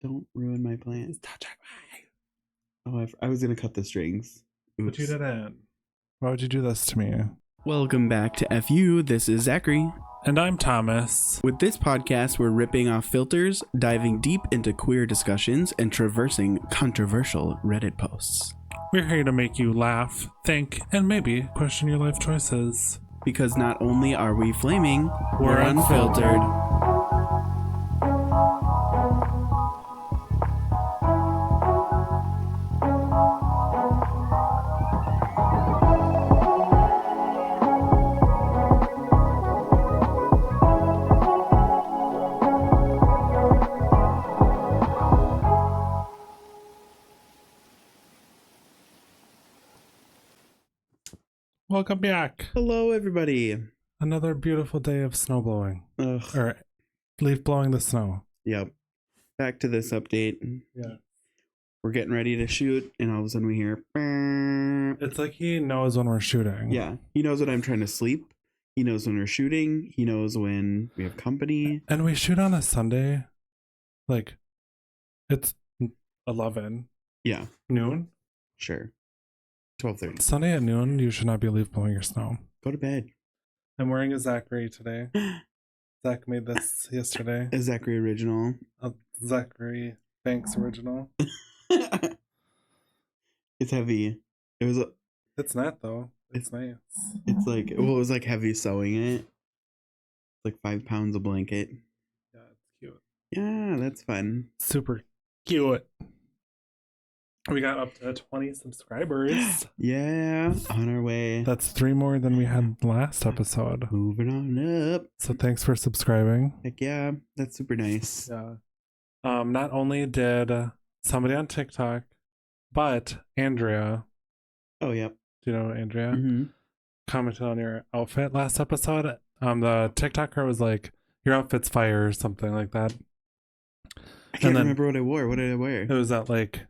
Don't ruin my plans. Touching me. Oh, I was gonna cut the strings. Oops. But you didn't. Why would you do this to me? Welcome back to FU. This is Zachary. And I'm Thomas. With this podcast, we're ripping off filters, diving deep into queer discussions, and traversing controversial Reddit posts. We're here to make you laugh, think, and maybe question your life choices. Because not only are we flaming, We're unfiltered. Welcome back. Hello, everybody. Another beautiful day of snow blowing. Ugh. Or leaf blowing the snow. Yep. Back to this update. Yeah. We're getting ready to shoot, and all of a sudden we hear... "Brrr." It's like he knows when we're shooting. Yeah. He knows when I'm trying to sleep. He knows when we're shooting. He knows when we have company. And we shoot on a Sunday. Like, it's 11. Yeah. Noon. Sure. 12:30. Sunday at noon, you should not be leaf blowing your snow. Go to bed. I'm wearing a Zachary today. Zach made this yesterday. A Zachary original. A Zachary Banks original. It's heavy. It's not though. It's nice. It's like, well, it was like heavy sewing it. Like 5 pounds of blanket. Yeah, it's cute. Yeah, that's fun. Super cute. We got up to 20 subscribers. Yeah, on our way. That's 3 more than we had last episode. Moving on up. So thanks for subscribing. Heck yeah, that's super nice. Yeah. Not only did somebody on TikTok, but Andrea. Oh, yep. Do you know Andrea? Mm-hmm. Commented on your outfit last episode. The TikToker was like, "Your outfit's fire" or something like that. I can't remember what I wore. What did I wear? It was that like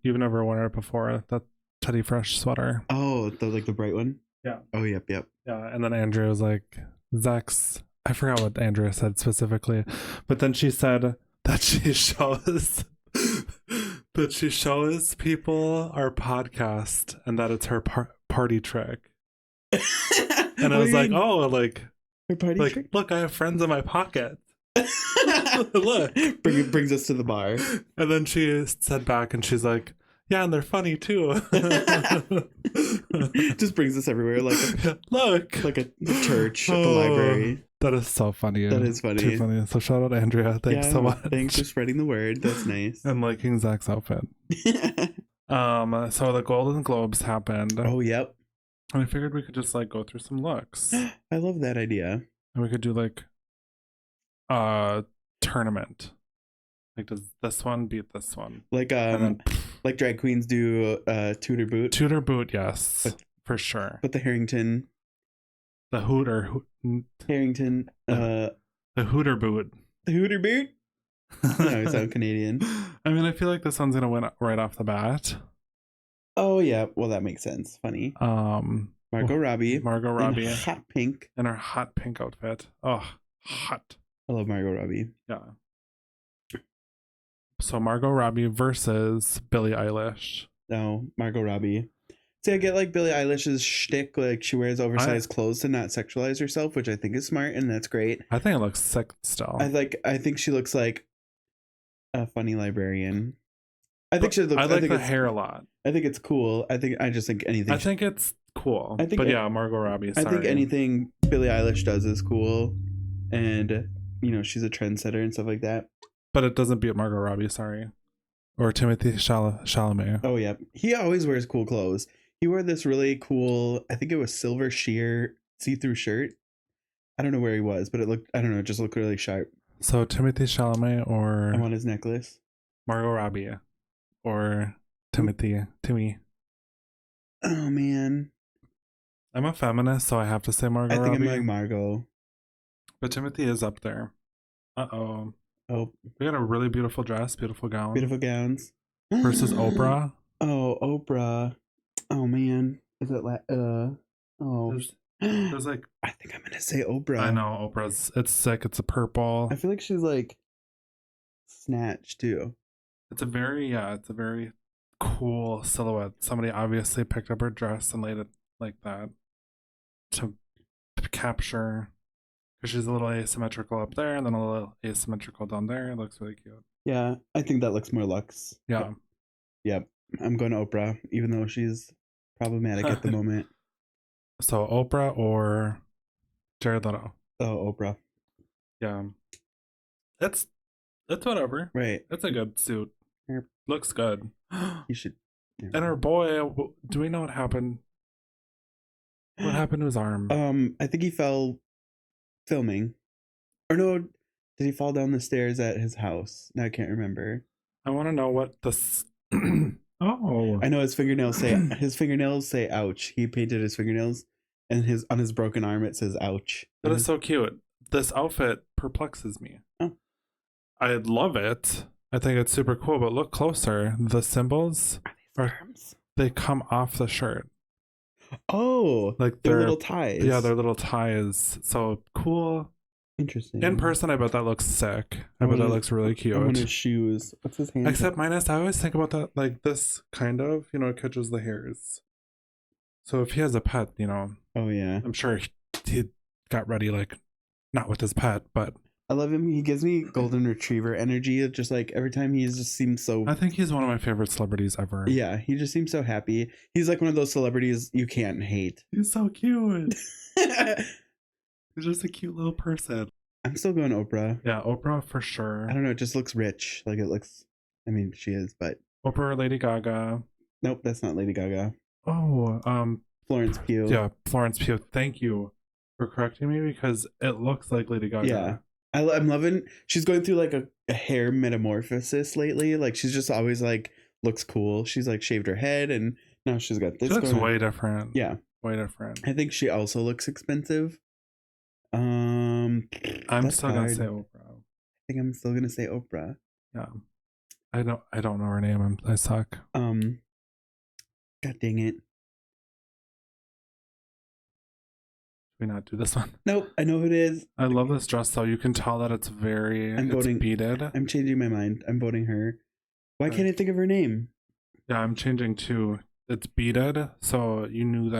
you've never worn it before, that Teddy Fresh sweater. Oh, the bright one? Yeah. Oh, yep. Yeah, and then Andrea was like, Zach's, I forgot what Andrea said specifically, but then she said that she shows people our podcast and that it's her party trick. And I was like, oh, like, her party trick? Look, I have friends in my pocket. Look, brings us to the bar. And then she said back and she's like, yeah, and they're funny too. Just brings us everywhere, like look, like a church at the library. That is so funny. That is funny. Too funny. So shout out Andrea. Thanks so much. Thanks for spreading the word. That's nice. And liking Zach's outfit. So the Golden Globes happened. Oh, yep. And I figured we could just like go through some looks. I love that idea. And we could do like tournament. Like, does this one beat this one? Like like drag queens do Tudor boot. Tudor boot, yes, for sure. But the Harrington, the Hooter Harrington, the Hooter boot. The Hooter boot. No, I sound Canadian. I mean, I feel like this one's gonna win right off the bat. Oh yeah, well that makes sense. Funny. Margot Robbie. In hot pink. In her hot pink outfit. Oh, hot. I love Margot Robbie. Yeah. So Margot Robbie versus Billie Eilish. No, Margot Robbie. See, I get like Billie Eilish's shtick, like she wears oversized clothes to not sexualize herself, which I think is smart and that's great. I think it looks sick still. I think she looks like a funny librarian. I think she looks. I like the hair a lot. I think it's cool. I just think anything. I think it's cool. Yeah, Margot Robbie. Sorry. I think anything Billie Eilish does is cool, and she's a trendsetter and stuff like that. But it doesn't beat Margot Robbie, sorry. Or Timothy Chalamet. Oh, yeah. He always wears cool clothes. He wore this really cool, I think it was silver sheer see-through shirt. I don't know where he was, but it just looked really sharp. So Timothy Chalamet or... I want his necklace. Margot Robbie. Or Timmy. Oh, man. I'm a feminist, so I have to say Margot Robbie. I think I'm like Margot. But Timothy is up there. Uh-oh. Oh, we got a really beautiful dress, beautiful gown. Beautiful gowns. Versus Oprah. Oh, Oprah. Oh man, is it There's like, I think I'm gonna say Oprah. I know Oprah's. It's sick. It's a purple. I feel like she's like snatch too. It's a very cool silhouette. Somebody obviously picked up her dress and laid it like that to capture, because she's a little asymmetrical up there and then a little asymmetrical down there. It looks really cute. Yeah, I think that looks more luxe. Yeah. Yep. I'm going Oprah, even though she's problematic at the moment. So Oprah or Jared Leto? Oh, Oprah. Yeah. It's whatever. Right. It's a good suit. Yep. Looks good. You should. And her boy, do we know what happened? What happened to his arm? I think he fell filming. Or no, did he fall down the stairs at his house? No, I can't remember. I want to know what this. Oh. I know his fingernails say ouch. He painted his fingernails, and on his broken arm it says ouch. That is so cute. This outfit perplexes me. Oh. I love it. I think it's super cool, but look closer. The symbols they come off the shirt. Oh, like they're little ties. Yeah, they're little ties. So cool. Interesting. In person, I bet that looks sick. I bet that looks really cute. I want his shoes. What's his hand? Except minus, I always think about that like this kind of, it catches the hairs. So if he has a pet, Oh yeah. I'm sure he got ready like not with his pet, but I love him. He gives me golden retriever energy. Just like every time he just seems so. I think he's one of my favorite celebrities ever. Yeah, he just seems so happy. He's like one of those celebrities you can't hate. He's so cute. He's just a cute little person. I'm still going Oprah. Yeah, Oprah for sure. I don't know. It just looks rich. Like it looks. I mean, she is, but Oprah or Lady Gaga. Nope, that's not Lady Gaga. Oh, Florence Pugh. Yeah, Florence Pugh. Thank you for correcting me because it looks like Lady Gaga. Yeah. I'm loving. She's going through like a hair metamorphosis lately. Like she's just always like looks cool. She's like shaved her head and now she's got this. She looks way different. Yeah, way different. I think she also looks expensive. I'm still gonna say Oprah. I think I'm still gonna say Oprah. Yeah, I don't know her name. I suck. God dang it. We not do this one? Nope, I know who it is. I love this dress though. You can tell that it's beaded. I'm changing my mind. I'm voting her. Why can't I think of her name? Yeah, I'm changing too. It's beaded, so you know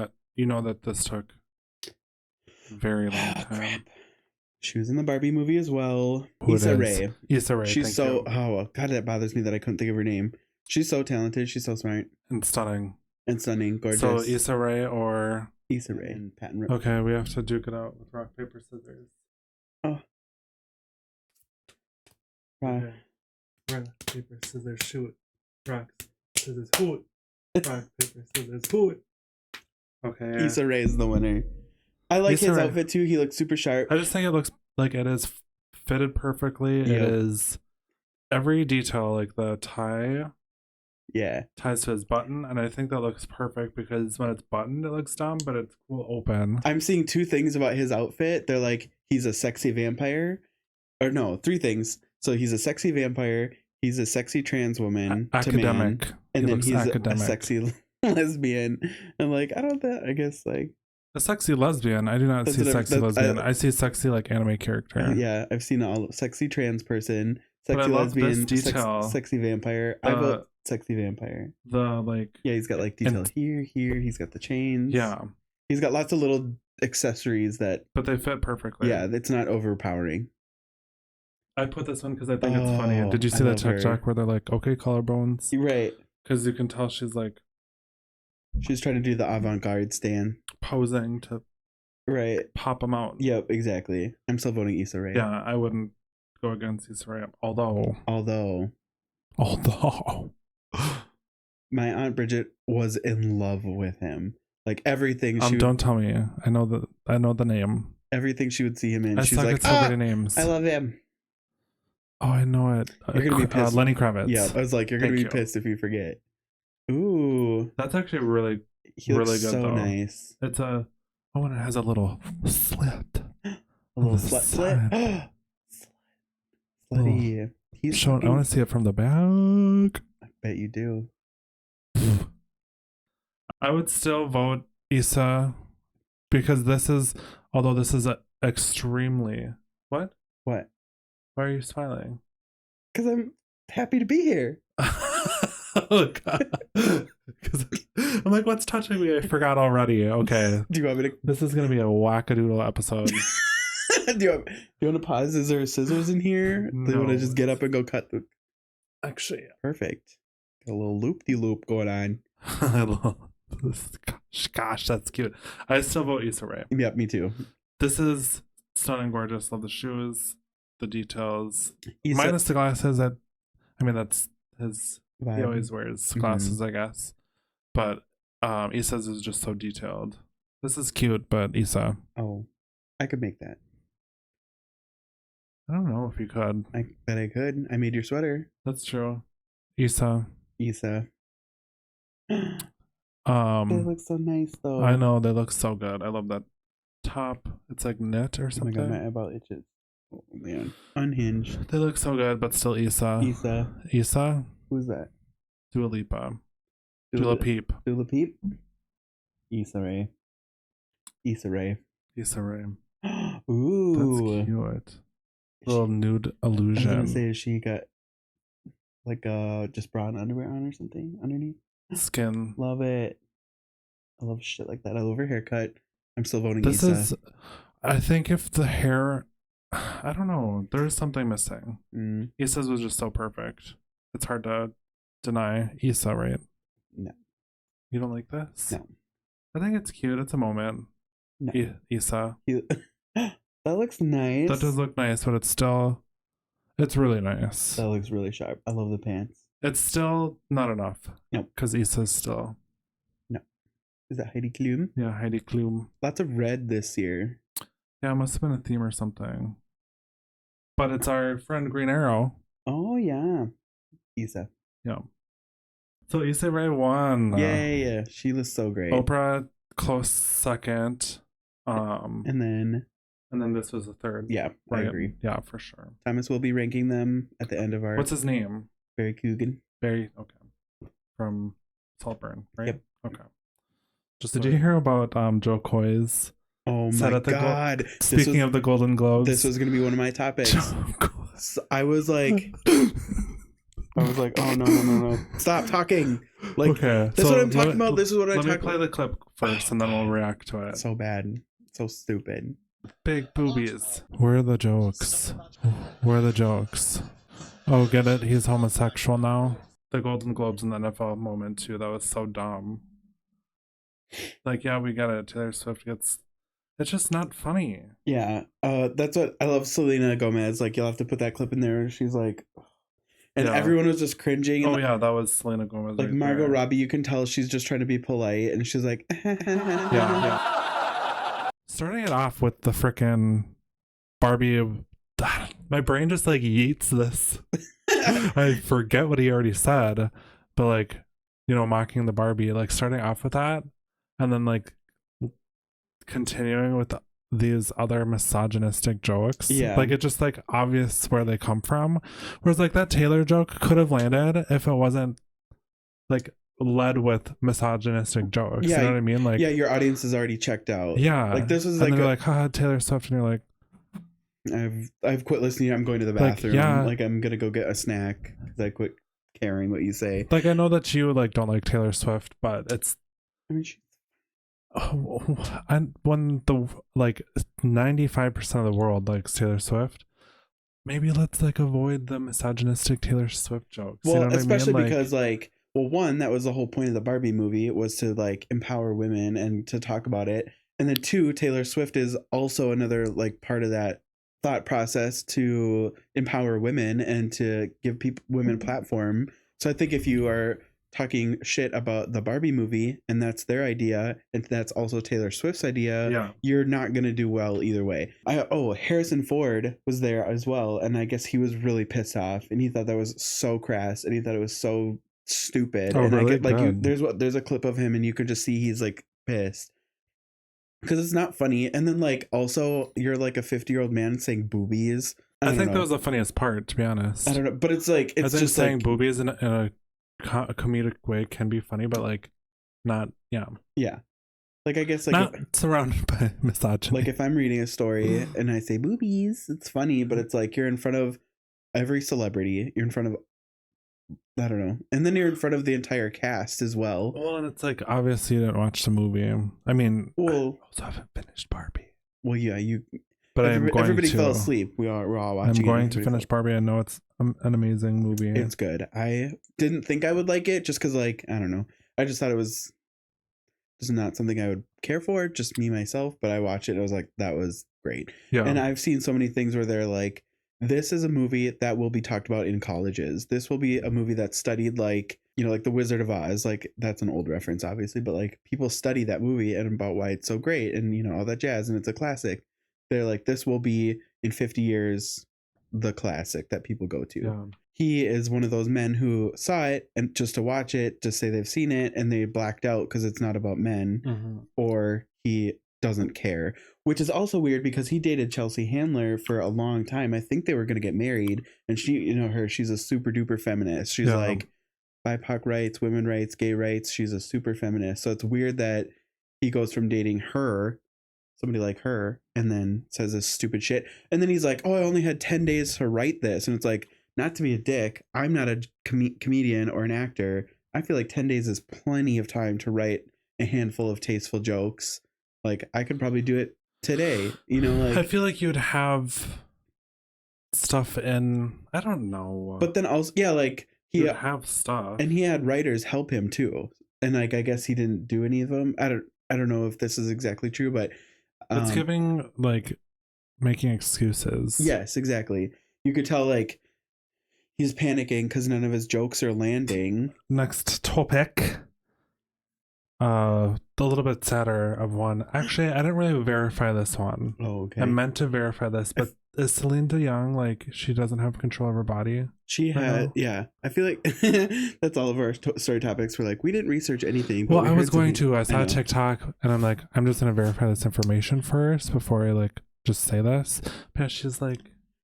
that this took a very long time. Crap. She was in the Barbie movie as well. Issa Rae. Issa Rae. She's so God, that bothers me that I couldn't think of her name. She's so talented. She's so smart and stunning. Gorgeous. So Issa Rae or Issa Rae and Patton Road. Okay, we have to duke it out with rock, paper, scissors. Oh. Okay. Rock, paper, scissors, shoot. Rock, scissors, hoot. Rock, paper, scissors, hoot. Okay. Yeah. Issa Rae is the winner. I like his outfit too. He looks super sharp. I just think it looks like it is fitted perfectly. Yep. It is every detail, like the tie. Yeah. Ties to his button, and I think that looks perfect because when it's buttoned, it looks dumb, but it's cool open. I'm seeing two things about his outfit. They're like, he's a sexy vampire. Or no, three things. So he's a sexy vampire, he's a sexy trans woman, academic, to man, and then he's a sexy lesbian. I'm like, I guess like a sexy lesbian. I do not see sexy lesbian. I see sexy like anime character. Yeah, I've seen all sexy trans person, sexy lesbian, sexy vampire. I vote sexy vampire. He's got like detail here. He's got the chains. Yeah, he's got lots of little accessories but they fit perfectly. Yeah, it's not overpowering. I put this one because I think it's funny. Did you see that TikTok where they're like, okay, collarbones? Right. Because you can tell she's trying to do the avant-garde stand. Posing to pop them out. Yep, exactly. I'm still voting Issa Rae. Yeah, I wouldn't go against Issa Rae. Although. My Aunt Bridget was in love with him. Like everything don't tell me. I know the name. Everything she would see him in. She's like, celebrity names. I love him. Oh, I know it. You're gonna be pissed. Lenny Kravitz. Yeah, I was like, you're gonna be pissed if you forget. Ooh, that's actually really good. So though. Nice. It's and it has a little slit. A little slit. Slutty. He's showing. I want to see it from the back. I bet you do. I would still vote Issa because although this is extremely what? What? Why are you smiling? Because I'm happy to be here. Oh god. 'Cause I'm like, what's touching me? I forgot already. Okay. Do you want me to? This is gonna be a wackadoodle episode. do you want to pause? Is there scissors in here? Do you want to just get up and go cut the? Actually, Perfect. Got a little loop-de-loop going on. Gosh, that's cute. I still vote Issa Rae. Yep, me too. This is stunning, gorgeous. Love the shoes, the details, Issa, minus the glasses. That's his. vibe. He always wears glasses, I guess. But Issa's is just so detailed. This is cute, but Issa. Oh, I could make that. I don't know if you could. I bet I could. I made your sweater. That's true. Issa. They look so nice though. I know, they look so good. I love that top. It's like knit or Oh my something. god, my eyeball itches. Oh man. Unhinged. They look so good, but still Issa. Issa? Who's that? Dua Lipa. Dua Peep. Dula Peep? Issa Rae. Issa Rae. Ooh. That's cute. Little nude I was illusion. gonna say, she got like just brown underwear on or something underneath. Skin. Love it. I love shit like that. I love her haircut. I'm still voting This Issa. is, I think if the hair, I don't know, there's something missing. Issa's was just so perfect. It's hard to deny Issa, right? No. You don't like this? No. I think it's cute. It's a moment. No. Issa. That looks nice. That does look nice, but it's really nice. That looks really sharp. I love the pants. It's still not enough. No. Because Issa's still. No. Is that Heidi Klum? Yeah, Heidi Klum. Lots of red this year. Yeah, it must have been a theme or something. But it's our friend Green Arrow. Oh, yeah. Issa. Yeah. So Issa Rae won. Yeah. She looks so great. Oprah, close second. And then this was the third. Yeah, right? I agree. Yeah, for sure. Thomas will be ranking them at the end of our... What's his name? Barry Coogan. Barry, okay. From Saltburn, right? Yep. Okay. Did you hear about Joe Coy's? Oh my god. Speaking of the Golden Globes. This was going to be one of my topics. So I was like, oh no. Stop talking. Like, okay, that's what I'm talking about. This is what I'm talking about. Let me play the clip first and then we'll react to it. So bad. So stupid. Big boobies. Where are the jokes? Oh, get it? He's homosexual now? The Golden Globes and the NFL moment too. That was so dumb. Like, yeah, we get it. Taylor Swift gets... It's just not funny. Yeah. That's what I love. Selena Gomez. Like, you'll have to put that clip in there. She's like... And everyone was just cringing. Oh, yeah, that was Selena Gomez. Like, Margot Robbie, you can tell she's just trying to be polite. And she's like... yeah. Starting it off with the frickin' Barbie... My brain just, like, yeets this. I forget what he already said. But, like, you know, mocking the Barbie. Like, starting off with that. And then, like, continuing with these other misogynistic jokes. Yeah. Like, it's just, like, obvious where they come from. Whereas, like, that Taylor joke could have landed if it wasn't, like, led with misogynistic jokes. Yeah, you know what I mean? Like, yeah, your audience is already checked out. Yeah. Like, this was and like... they're like, haha, Taylor Swift. And you're like... I've quit listening. I'm going to the bathroom. Like, I'm going to go get a snack because I quit caring what you say. Like, I know that you, like, don't like Taylor Swift, but it's... I mean, and when the, like, 95% of the world likes Taylor Swift, maybe let's, like, avoid the misogynistic Taylor Swift jokes. Well, you know what especially I mean? because, like, well, one, that was the whole point of the Barbie movie, was to, like, empower women and to talk about it. And then two, Taylor Swift is also another, like, part of that thought process to empower women and to give women platform. So I think if you are talking shit about the Barbie movie and that's their idea and that's also Taylor Swift's idea, you're not going to do well either way. Harrison Ford was there as well, and I guess he was really pissed off and he thought that was so crass and he thought it was so stupid. Oh, and really? there's a clip of him and you could just see he's like pissed because it's not funny. And then, like, also you're like a 50-year-old man saying boobies. I think that was the funniest part, to be honest. I don't know, but it's like, it's just saying like, boobies in a comedic way can be funny, but, like, not, like, I guess, like, not surrounded by misogyny. Like, if I'm reading a story and I say boobies, it's funny, but it's like you're in front of every celebrity. You're in front of, I don't know, and then you're in front of the entire cast as well. Well, and it's like obviously you didn't watch the movie. I mean, Well, I also haven't finished Barbie. Well, yeah, But everybody fell asleep. We're all watching. I'm going to finish Barbie. I know it's an amazing movie. It's good. I didn't think I would like it just because, like, I don't know. I just thought it was just not something I would care for, just me myself. But I watched it and I was like, that was great. Yeah. And I've seen so many things where they're like, this is a movie that will be talked about in colleges. This will be a movie that's studied, like, you know, like The Wizard of Oz. Like, that's an old reference, obviously, but like people study that movie and about why it's so great and, you know, all that jazz, and it's a classic. They're like, this will be in 50 years the classic that people go to. Yeah. He is one of those men who saw it and just to watch it, just say they've seen it, and they blacked out because it's not about men, or he doesn't care, which is also weird because he dated Chelsea Handler for a long time. I think they were going to get married, and she, you know, she's a super duper feminist. She's like BIPOC rights, women rights, gay rights. She's a super feminist. So it's weird that he goes from dating her, somebody like her, and then says this stupid shit. And then he's like, oh, I only had 10 days to write this. And it's like, not to be a dick, I'm not a comedian or an actor. I feel like 10 days is plenty of time to write a handful of tasteful jokes. Like, I could probably do it today, you know? Like, I feel like you'd have stuff in, I don't know. But then also, yeah, like, he would have stuff. And he had writers help him too. And like, I guess he didn't do any of them. I don't know if this is exactly true, but it's giving, like, making excuses. Yes, exactly. You could tell, like, he's panicking because none of his jokes are landing. Next topic. The little bit sadder of one. Actually, I didn't really verify this one. Oh, okay. I meant to verify this, but is Celine Dion, like, she doesn't have control of her body? She had, yeah. I feel like that's all of our story topics. We're like, we didn't research anything. Well, I was going to. I saw a TikTok, and I'm like, I'm just going to verify this information first before I, like, just say this. But she's like,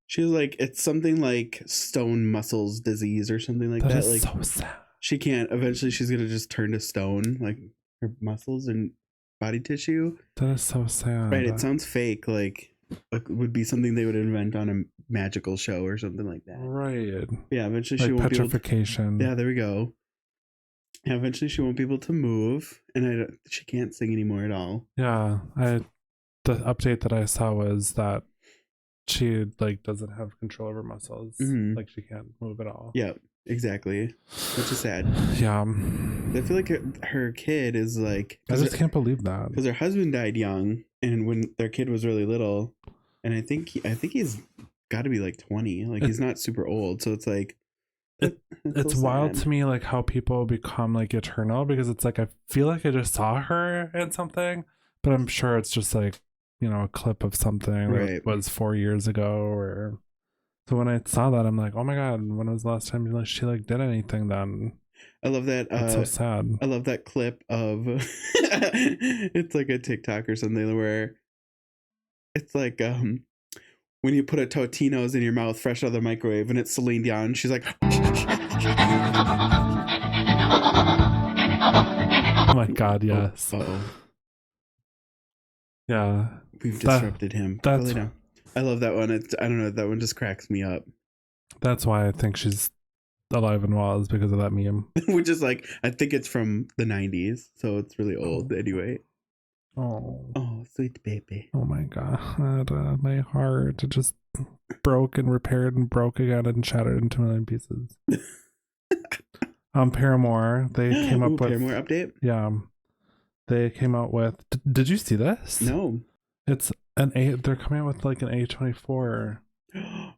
it's something like stone muscles disease or something like that. That is like, so sad. She can't. Eventually, she's going to just turn to stone, like her muscles and body tissue. That is so sad. Right. It sounds fake. Like, it would be something they would invent on a magical show or something like that. Right. Yeah. Eventually, like she won't petrification. be able to, yeah. There we go. Yeah, eventually, she won't be able to move, and she can't sing anymore at all. Yeah. The update that I saw was that she, like, doesn't have control of her muscles. Like, she can't move at all. Yeah. Exactly, which is sad. Yeah, I feel like her kid is like, I just can't believe that, because her husband died young, and when their kid was really little, and I think he's got to be like 20, like he's not super old, so it's like it's so wild sad to me, like, how people become like eternal, because it's like I feel like I just saw her in something, but I'm sure it's just like, you know, a clip of something that was 4 years ago or. So when I saw that, I'm like, oh my God, when was the last time she like did anything then? I love that. It's so sad. I love that clip of it's like a TikTok or something where it's like when you put a Totino's in your mouth fresh out of the microwave and it's Celine Dion. She's like, oh my God, yes. Uh-oh. Yeah. We've disrupted him. That's I love that one. I don't know. That one just cracks me up. That's why I think she's alive and well, is because of that meme. Which is like, I think it's from the 90s, so it's really old anyway. Oh, sweet baby. Oh my God. My heart just broke and repaired and broke again and shattered into a million pieces. Paramore, they came up with Paramore update? Yeah. They came out with, did you see this? No. It's they're coming out with like an A24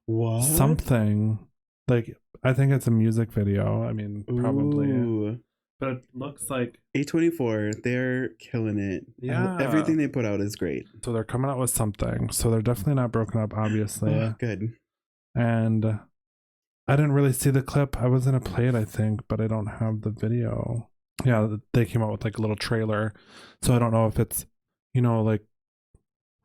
what something, like, I think it's a music video. I mean, probably. Ooh. But it looks like A24, they're killing it. Yeah, everything they put out is great. So they're coming out with something, so they're definitely not broken up, obviously. Good. And I didn't really see the clip. I was gonna play it, I think, but I don't have the video. Yeah, they came out with like a little trailer, so I don't know if it's, you know, like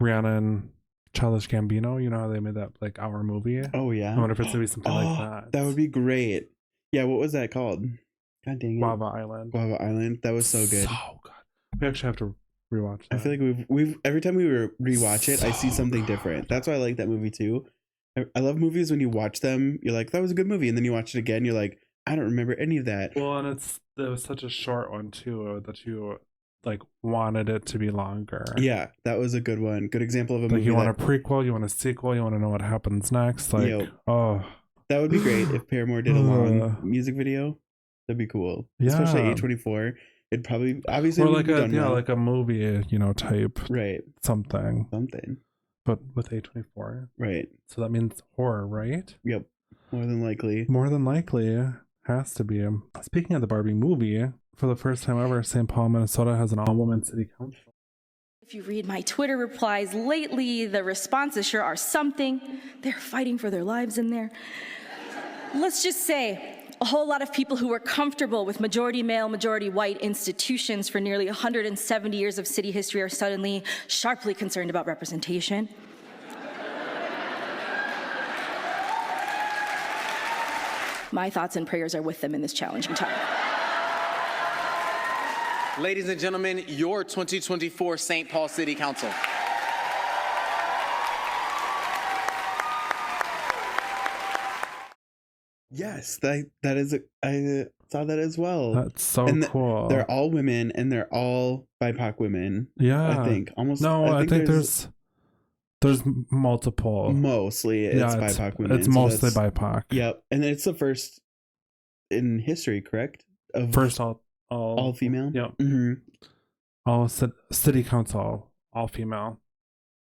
Rihanna and Childish Gambino, you know how they made that like hour movie? Oh yeah. I wonder if it's gonna be something like that. That would be great. Yeah, what was that called? God dang it. Guava Island. Guava Island. That was so good. So good. We actually have to rewatch that. I feel like we've every time we rewatch it, I see something different. That's why I like that movie too. I love movies when you watch them, you're like, that was a good movie, and then you watch it again, you're like, I don't remember any of that. Well, and it was such a short one too that you like wanted it to be longer. Yeah, that was a good one. Good example of a like movie. You want a prequel, you want a sequel, you want to know what happens next. Like, Yep. oh, that would be great if Paramore did a long music video. That'd be cool. Yeah. Especially A24. It'd probably obviously or like like a movie, type right something, but with A24, right? So that means horror, right? Yep, more than likely. More than likely, has to be. Speaking of the Barbie movie, for the first time ever, St. Paul, Minnesota has an all-woman city council. If you read my Twitter replies lately, the responses sure are something. They're fighting for their lives in there. Let's just say, a whole lot of people who were comfortable with majority male, majority white institutions for nearly 170 years of city history are suddenly sharply concerned about representation. My thoughts and prayers are with them in this challenging time. Ladies and gentlemen, your 2024 St. Paul City Council. Yes, that is. I saw that as well. That's so cool. They're all women, and they're all BIPOC women. Yeah, I think almost. No, I think there's multiple. Mostly, it's BIPOC women. It's mostly BIPOC. Yep, and it's the first in history, correct? First all female. Yep. Mm-hmm. All city council, all female.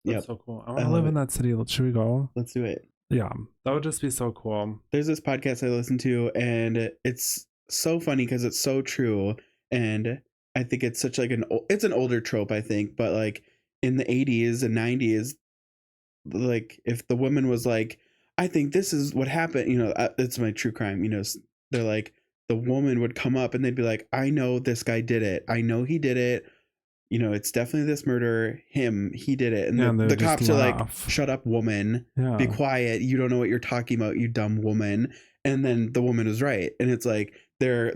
That's Yep. so cool. I want to live in that city. Should we go? Let's do it. Yeah, that would just be so cool. There's this podcast I listen to, and it's so funny because it's so true, and I think it's such like it's an older trope, I think, but like in the 80s and 90s, like if the woman was like, I think this is what happened, it's my true crime, they're like, the woman would come up and they'd be like, I know this guy did it, I know he did it, it's definitely this murderer, he did it. And the cops are like, shut up, woman. Yeah. Be quiet. You don't know what you're talking about, you dumb woman. And then the woman is right. And it's like their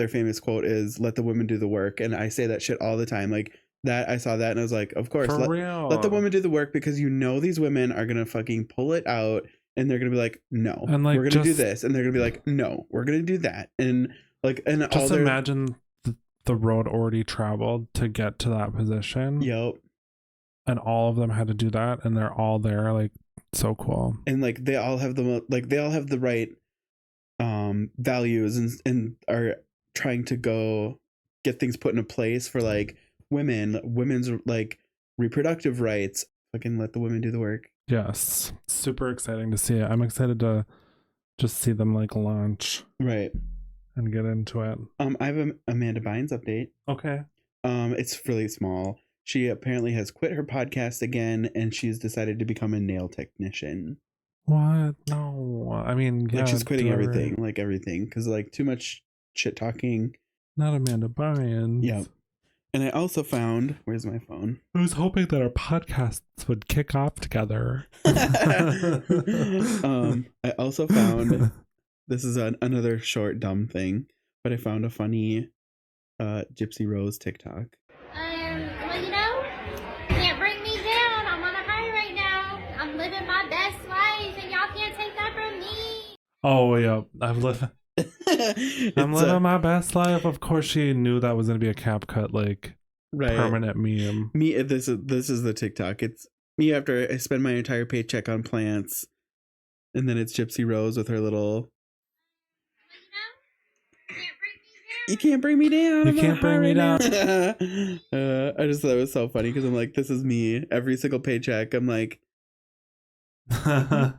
famous quote is, let the women do the work. And I say that shit all the time. Like that, I saw that and I was like, of course, let the women do the work, because these women are going to fucking pull it out and they're going to be like, no, and like, we're going to do this. And they're going to be like, no, we're going to do that. And like, and just imagine the road already traveled to get to that position. Yep. And all of them had to do that, and they're all there. Like, so cool. And like they all have the right values and are trying to go get things put into place for like women's like reproductive rights. Fucking let the women do the work. Yes. Super exciting to see it. I'm excited to just see them like launch. Right. And get into it. I have an Amanda Bynes update. Okay. It's really small. She apparently has quit her podcast again, and she's decided to become a nail technician. What? No. I mean, yeah, like she's quitting everything, because like too much shit talking. Not Amanda Bynes. Yeah. And I also found, where's my phone? I was hoping that our podcasts would kick off together. I also found. This is another short, dumb thing, but I found a funny Gypsy Rose TikTok. Well, can't bring me down. I'm on a high right now. I'm living my best life, and y'all can't take that from me. Oh, yeah. I'm living my best life. Of course, she knew that was going to be a cap cut, like, permanent meme. This is the TikTok. It's me after I spend my entire paycheck on plants, and then it's Gypsy Rose with her little... You can't bring me down. You can't bring me down. I just thought it was so funny because I'm like, this is me. Every single paycheck, I'm like,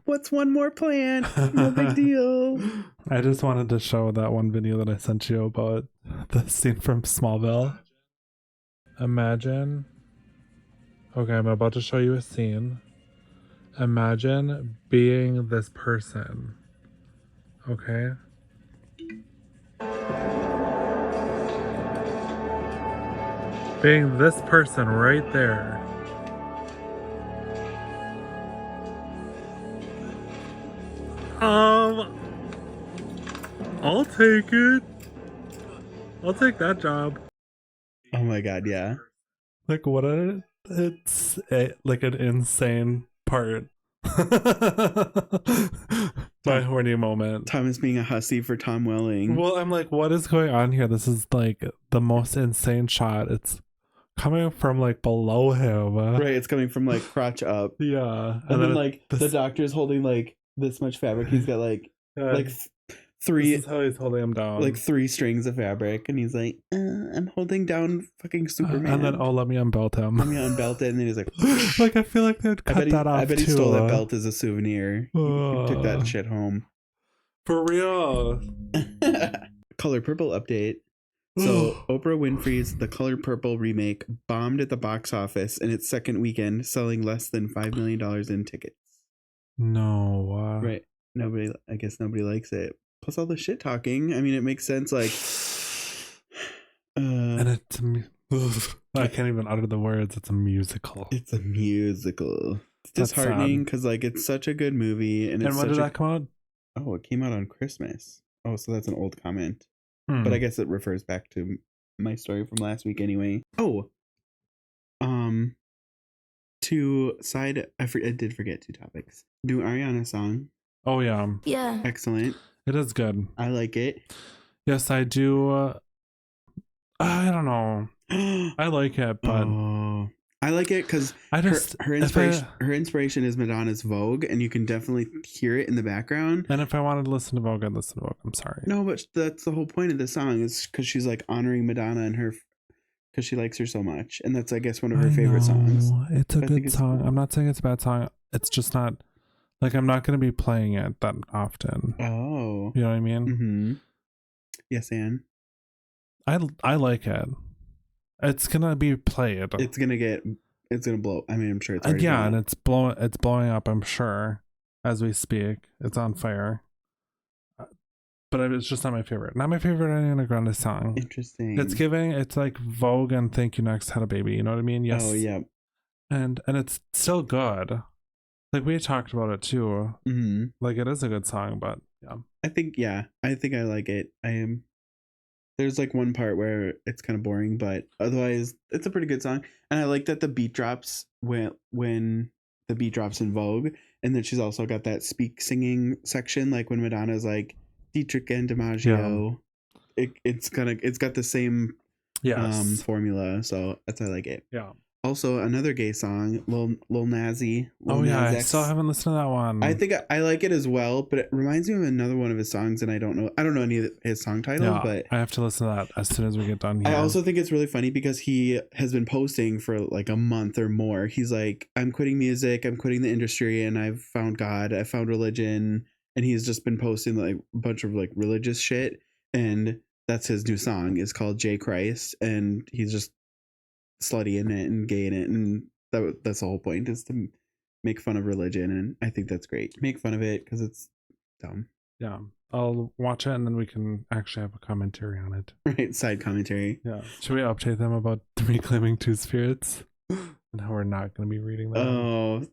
what's one more plant? No big deal. I just wanted to show that one video that I sent you about the scene from Smallville. Imagine. Okay, I'm about to show you a scene. Imagine being this person. Okay? Being this person right there. I'll take it. I'll take that job. Oh my god, yeah. Like, like an insane part. My horny moment. Thomas being a hussy for Tom Welling. Well, I'm like, what is going on here? This is like the most insane shot. It's coming from like below him. Right, it's coming from like crotch up. Yeah. And then like the doctor's holding like this much fabric. He's got like three. This is how he's holding him down. Like 3 strings of fabric, and he's like, I'm holding down fucking Superman. And then, let me unbelt him. Let me unbelt it, and then he's like, like, I feel like they'd cut that off. I bet he stole that belt as a souvenir. He took that shit home. For real. Color Purple update. So Oprah Winfrey's The Color Purple remake bombed at the box office in its second weekend, selling less than $5 million in tickets. No. Right. I guess nobody likes it. Plus all the shit talking. I mean, it makes sense. Like, and it's I can't even utter the words. It's a musical. It's a musical. It's disheartening because like it's such a good movie. And when did that come out? Oh, it came out on Christmas. Oh, so that's an old comment. But I guess it refers back to my story from last week anyway. Oh, I did forget 2 topics. New Ariana song. Oh yeah. Yeah. Excellent. It is good. I like it. Yes, I do. I don't know. I like it, but I like it because her inspiration is Madonna's Vogue, and you can definitely hear it in the background. And if I wanted to listen to Vogue, I'd listen to Vogue. I'm sorry. No, but that's the whole point of the song is because she's like honoring Madonna and her because she likes her so much, and that's I guess one of her favorite songs. It's a good song. I'm not saying it's a bad song. It's just not like I'm not going to be playing it that often. Oh, you know what I mean? Mm-hmm. Yes, Anne. I like it. It's gonna be played. It's gonna blow. I mean, I'm sure it's already and it's blowing up. I'm sure as we speak. It's on fire. But it's just not my favorite. Not my favorite Ariana Grande song. Interesting. It's like Vogue and Thank You Next had a baby. You know what I mean? Yes. Oh yeah. And it's still good. Like we talked about it too. Mm-hmm. Like it is a good song, but yeah. I think I like it. There's like one part where it's kind of boring, but otherwise it's a pretty good song. And I like that the beat drops when the beat drops in Vogue, and then she's also got that singing section, like when Madonna's like Dietrich and DiMaggio. Yeah. It's got the same formula, so that's why I like it. Yeah. Also, another gay song, Lil Nas X. I still haven't listened to that one. I think I like it as well, but it reminds me of another one of his songs, and I don't know any of his song title, but I have to listen to that as soon as we get done here. I also think it's really funny because he has been posting for like a month or more. He's like, I'm quitting music, I'm quitting the industry, and I've found God, I found religion, and he's just been posting like a bunch of like religious shit, and that's his new song. It's called J Christ, and he's just slutty in it and gay in it, and that's the whole point, is to make fun of religion, and I think that's great. Make fun of it because it's dumb. Yeah, I'll watch it and then we can actually have a commentary on it. Right, side commentary. Yeah. Should we update them about Reclaiming Two Spirits and how we're not going to be reading that? Oh,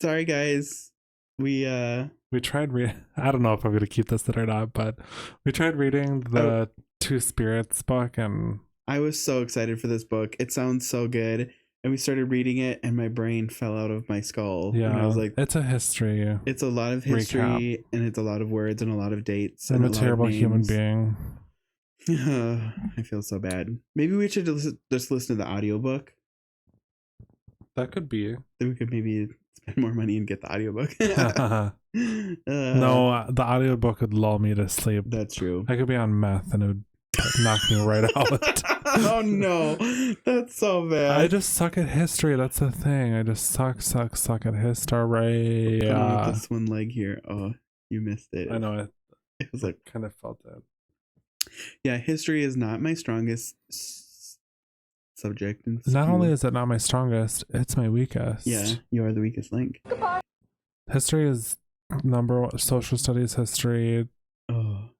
sorry guys. We tried I don't know if I'm going to keep this in or not, but we tried reading the Two Spirits book, and I was so excited for this book. It sounds so good. And we started reading it, and my brain fell out of my skull. Yeah, and I was like, it's a history. It's a lot of history, recap. And it's a lot of words and a lot of dates. I'm a terrible human being. I feel so bad. Maybe we should just listen to the audiobook. That could be. Then we could maybe spend more money and get the audiobook. No, the audiobook would lull me to sleep. That's true. I could be on meth and it would knock me right out. Oh no, that's so bad. I just suck at history. That's the thing. I just suck at history. Yeah. This one leg here. Oh, you missed it. I know. It was like kind of felt it. Yeah, history is not my strongest subject. Not only is it not my strongest, it's my weakest. Yeah, you are the weakest link. History is number one. Social studies, history.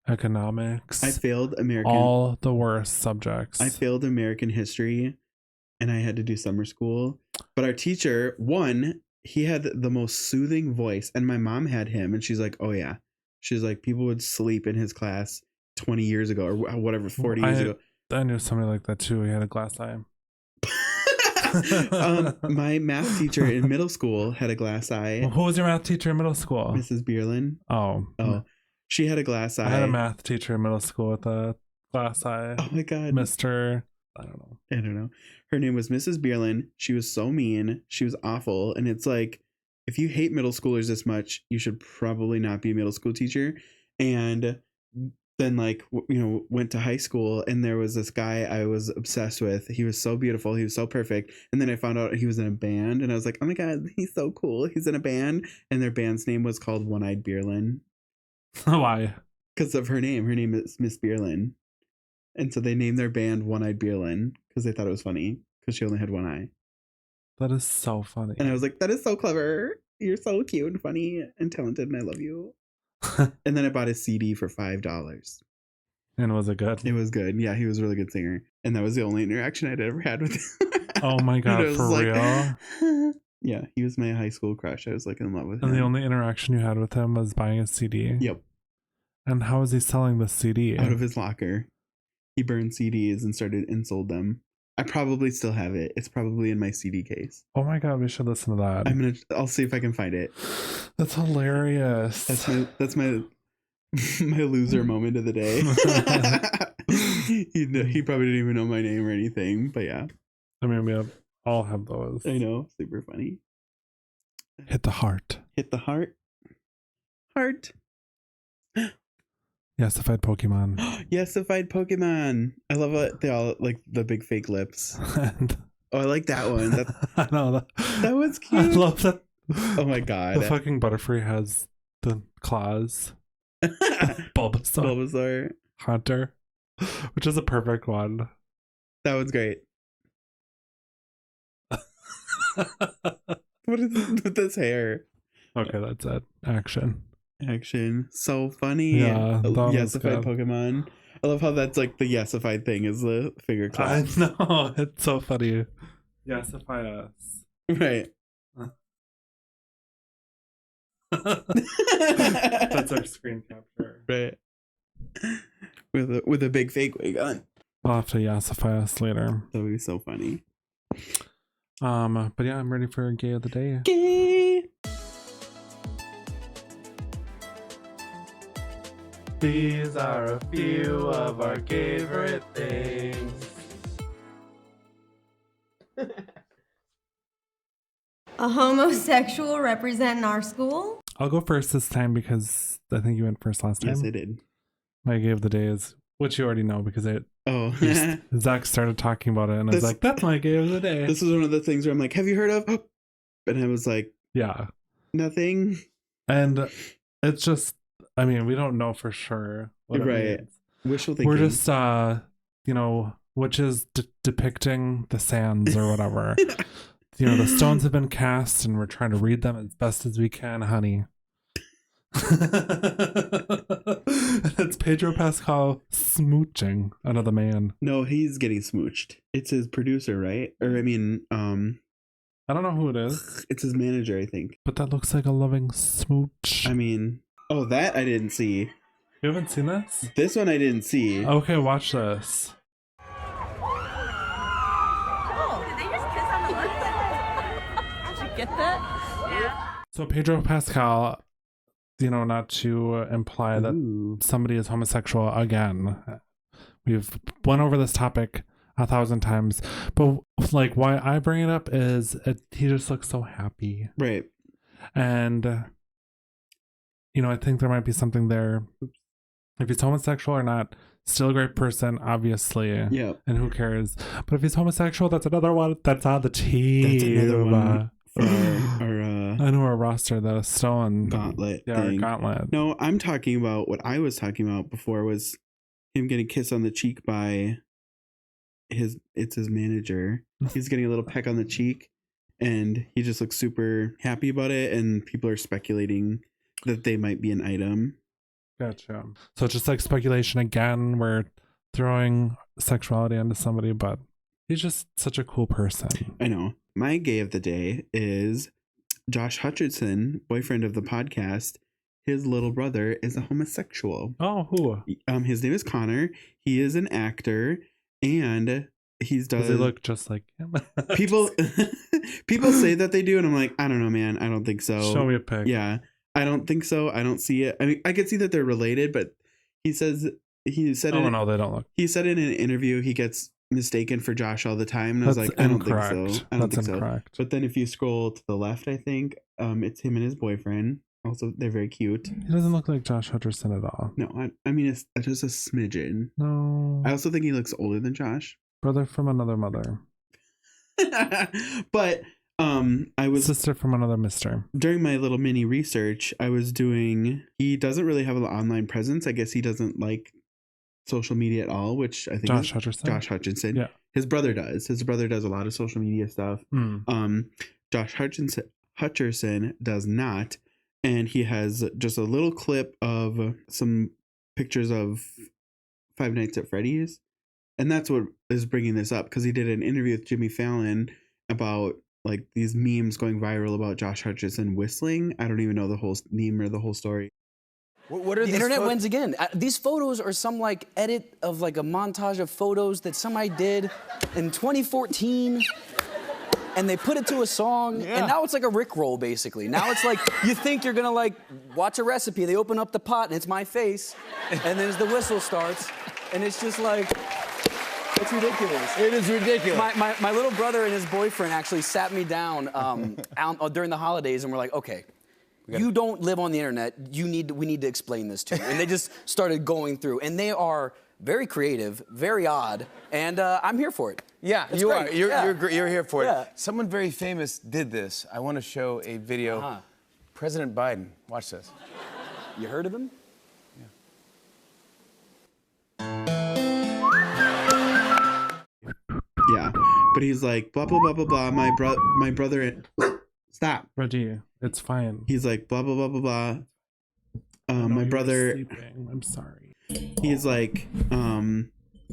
Economics. I failed American. All the worst subjects. I failed American history, and I had to do summer school. But our teacher, he had the most soothing voice, and my mom had him, and she's like, "Oh yeah," she's like, "People would sleep in his class 20 years ago or whatever, 40 years ago." I knew somebody like that too. He had a glass eye. My math teacher in middle school had a glass eye. Who was your math teacher in middle school? Mrs. Bierlin. Oh. She had a glass eye. I had a math teacher in middle school with a glass eye. Oh my God. Mr. I don't know. Her name was Mrs. Bierlin. She was so mean. She was awful. And it's like, if you hate middle schoolers this much, you should probably not be a middle school teacher. And then went to high school, and there was this guy I was obsessed with. He was so beautiful. He was so perfect. And then I found out he was in a band, and I was like, oh my God, he's so cool. He's in a band. And their band's name was called One-Eyed Bierlin. Why? Because of her name. Her name is Miss Bierlin. And so they named their band One-Eyed Bierlin because they thought it was funny because she only had one eye. That is so funny. And I was like, that is so clever. You're so cute and funny and talented, and I love you. And then I bought a CD for $5. And was it good? It was good. Yeah, he was a really good singer. And that was the only interaction I'd ever had with him. Oh my God, for real? Yeah, he was my high school crush. I was like in love with him. And the only interaction you had with him was buying a CD? Yep. And how was he selling the CD? Out of his locker. He burned CDs and sold them. I probably still have it. It's probably in my CD case. Oh my God, we should listen to that. I'll see if I can find it. That's hilarious. That's my my loser moment of the day. He probably didn't even know my name or anything, but yeah. I mean, we all have those. I know, super funny. Hit the heart. Hit the heart. Heart. Yassified Pokemon. Yassified Pokemon. I love it. They all like the big fake lips. Oh, I like that one. I know that was cute. I love that. Oh my God. The fucking Butterfree has the claws. Bulbasaur. Hunter. Which is a perfect one. That was great. What is this with this hair? Okay, that's it. Action. So funny. Yeah, Yassified Pokemon. I love how that's like the Yassified thing is the finger clap. I know. It's so funny. Yassify us. Right. That's our screen capture. Right. With a big fake wig on. We'll have to Yassify us later. That would be so funny. But yeah, I'm ready for Gay of the Day. Gay. These are a few of our favorite things. A homosexual representing our school? I'll go first this time because I think you went first last time. Yes, I did. My Gay of the Day is, which you already know because Zach started talking about it and I was like, that's my Gay of the Day. This is one of the things where I'm like, have you heard of? And I was like, yeah. Nothing. And it's just, I mean, we don't know for sure what it means. Wishful thinking. We're just, which is depicting the sands or whatever. The stones have been cast and we're trying to read them as best as we can, honey. It's Pedro Pascal smooching another man. No, he's getting smooched. It's his producer, right? Or I mean, I don't know who it is. It's his manager, I think. But that looks like a loving smooch. I mean, that I didn't see. You haven't seen this? This one I didn't see. Okay, watch this. Oh, did they just kiss on the lips? Did you get that? Yeah. So Pedro Pascal, not to imply that somebody is homosexual again. We've went over this topic 1,000 times, but like why I bring it up is he just looks so happy. Right. And I think there might be something there. If he's homosexual or not, still a great person, obviously. Yeah. And who cares? But if he's homosexual, that's another one that's on the team. That's another one for I know our roster, the Stone Gauntlet. Yeah, thing. our Gauntlet. No, I'm talking about what I was talking about before was him getting kissed on the cheek by his manager. He's getting a little peck on the cheek and he just looks super happy about it, and people are speculating that they might be an item. Gotcha. So it's just like speculation again. We're throwing sexuality onto somebody, but he's just such a cool person. I know. My Gay of the Day is Josh Hutcherson, boyfriend of the podcast. His little brother is a homosexual. Oh, who? His name is Connor. He is an actor, and He does. They look just like him. People people say that they do, and I'm like, I don't know, man. I don't think so. Show me a pic. Yeah, I don't think so. I don't see it. I mean, I could see that they're related, but he said no, they don't look. He said in an interview he gets mistaken for Josh all the time, and I was like, I don't think so. I don't think so. But then if you scroll to the left, I think it's him and his boyfriend. Also, they're very cute. He doesn't look like Josh Hutcherson at all. No, I mean it's just a smidgen. No. I also think he looks older than Josh. Brother from another mother. But I was sister from another mister. During my little mini research, I was doing. He doesn't really have an online presence. I guess he doesn't like social media at all, which I think Josh Hutcherson. Yeah, his brother does. His brother does a lot of social media stuff. Josh Hutcherson does not, and he has just a little clip of some pictures of Five Nights at Freddy's. And that's what is bringing this up, because he did an interview with Jimmy Fallon about like these memes going viral about Josh Hutcherson whistling. I don't even know the whole meme or the whole story. What are the internet wins again? These photos are some like edit of like a montage of photos that somebody did in 2014. And they put it to a song, and now it's like a Rickroll, basically. Now it's like, you think you're gonna like watch a recipe, they open up the pot, and it's my face, and then as the whistle starts, and it's just like, it's ridiculous. It is ridiculous. My little brother and his boyfriend actually sat me down during the holidays, and we're like, okay, you don't live on the internet, we need to explain this to you. And they just started going through, and they are very creative, very odd, and I'm here for it. Yeah, it's you great. are. You're here for it. Yeah. Someone very famous did this. I want to show a video. President Biden. Watch this. You heard of him? Yeah, but he's like blah blah blah blah blah. My brother. Stop, Reggie. It's fine. He's like blah blah blah blah blah. My brother. Sleeping. I'm sorry. He's like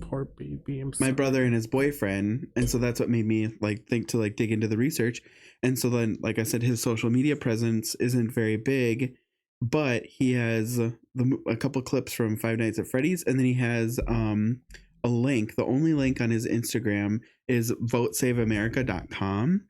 poor baby. My brother and his boyfriend, and so that's what made me like think to like dig into the research. And so then, like I said, his social media presence isn't very big, but he has a couple clips from Five Nights at Freddy's, and then he has a link. The only link on his Instagram is votesaveamerica.com,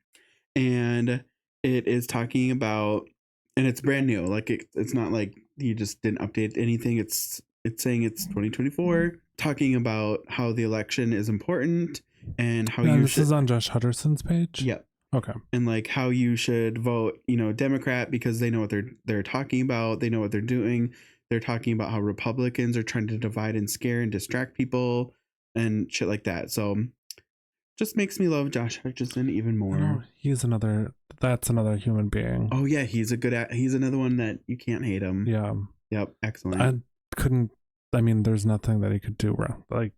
and it is talking about, and it's brand new. Like it's not like he just didn't update anything. It's saying it's 2024, talking about how the election is important and how this is on Josh Hutcherson's page. Yep. Okay. And like how you should vote, Democrat, because they know what they're talking about. They know what they're doing. They're talking about how Republicans are trying to divide and scare and distract people and shit like that. So just makes me love Josh Hutcherson even more. That's another human being. Oh yeah, he's another one that you can't hate him. Yeah. Yep. Excellent. There's nothing that he could do wrong. Like,